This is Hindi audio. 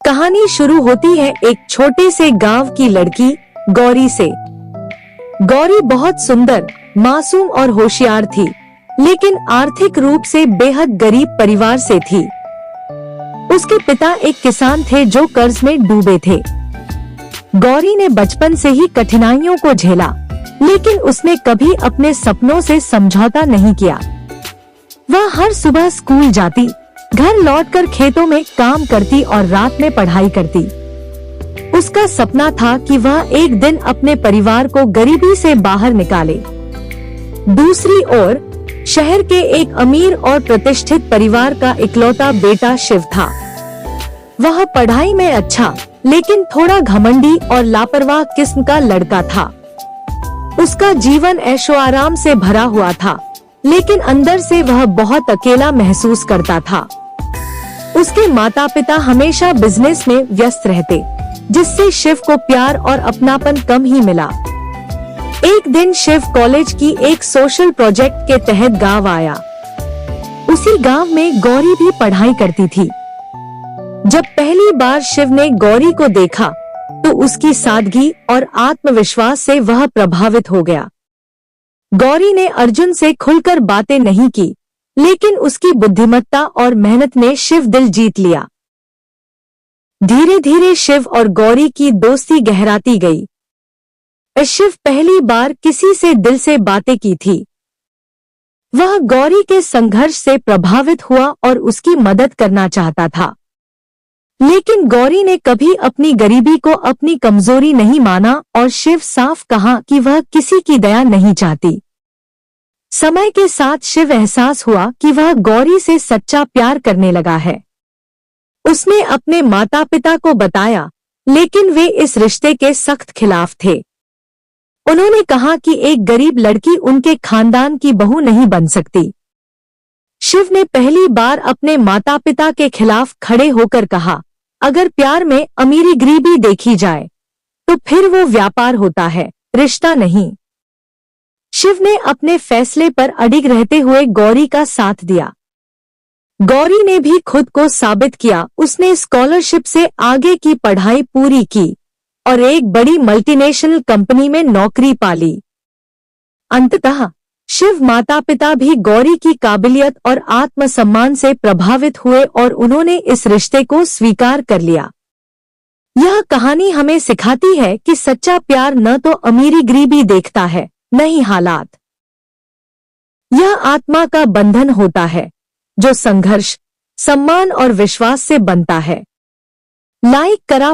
कहानी शुरू होती है एक छोटे से गांव की लड़की गौरी से। गौरी बहुत सुंदर, मासूम और होशियार थी, लेकिन आर्थिक रूप से बेहद गरीब परिवार से थी। उसके पिता एक किसान थे जो कर्ज में डूबे थे। गौरी ने बचपन से ही कठिनाइयों को झेला, लेकिन उसने कभी अपने सपनों से समझौता नहीं किया। वह हर सुबह स्कूल जाती, घर लौटकर खेतों में काम करती और रात में पढ़ाई करती। उसका सपना था कि वह एक दिन अपने परिवार को गरीबी से बाहर निकाले। दूसरी ओर शहर के एक अमीर और प्रतिष्ठित परिवार का इकलौता बेटा शिव था। वह पढ़ाई में अच्छा, लेकिन थोड़ा घमंडी और लापरवाह किस्म का लड़का था। उसका जीवन ऐशो आराम से भरा हुआ था, लेकिन अंदर से वह बहुत अकेला महसूस करता था। उसके माता पिता हमेशा बिजनेस में व्यस्त रहते, जिससे शिव को प्यार और अपनापन कम ही मिला। एक दिन शिव कॉलेज की एक सोशल प्रोजेक्ट के तहत गांव आया। उसी गांव में गौरी भी पढ़ाई करती थी। जब पहली बार शिव ने गौरी को देखा, तो उसकी सादगी और आत्मविश्वास से वह प्रभावित हो गया। गौरी ने अर्जुन से खुलकर बातें नहीं की, लेकिन उसकी बुद्धिमत्ता और मेहनत ने शिव दिल जीत लिया। धीरे धीरे शिव और गौरी की दोस्ती गहराती गई। शिव पहली बार किसी से दिल से बातें की थी। वह गौरी के संघर्ष से प्रभावित हुआ और उसकी मदद करना चाहता था। लेकिन गौरी ने कभी अपनी गरीबी को अपनी कमजोरी नहीं माना और शिव साफ कहा कि वह किसी की दया नहीं चाहती। समय के साथ शिव एहसास हुआ कि वह गौरी से सच्चा प्यार करने लगा है। उसने अपने माता पिता को बताया, लेकिन वे इस रिश्ते के सख्त खिलाफ थे। उन्होंने कहा कि एक गरीब लड़की उनके खानदान की बहू नहीं बन सकती। शिव ने पहली बार अपने माता पिता के खिलाफ खड़े होकर कहा, अगर प्यार में अमीरी गरीबी देखी जाए, तो फिर वो व्यापार होता है, रिश्ता नहीं। शिव ने अपने फैसले पर अडिग रहते हुए गौरी का साथ दिया। गौरी ने भी खुद को साबित किया। उसने स्कॉलरशिप से आगे की पढ़ाई पूरी की और एक बड़ी मल्टीनेशनल कंपनी में नौकरी पा ली। अंततः शिव माता पिता भी गौरी की काबिलियत और आत्मसम्मान से प्रभावित हुए और उन्होंने इस रिश्ते को स्वीकार कर लिया। यह कहानी हमें सिखाती है कि सच्चा प्यार न तो अमीरी गरीबी देखता है, न ही हालात। यह आत्मा का बंधन होता है, जो संघर्ष, सम्मान और विश्वास से बनता है। लाइक करा।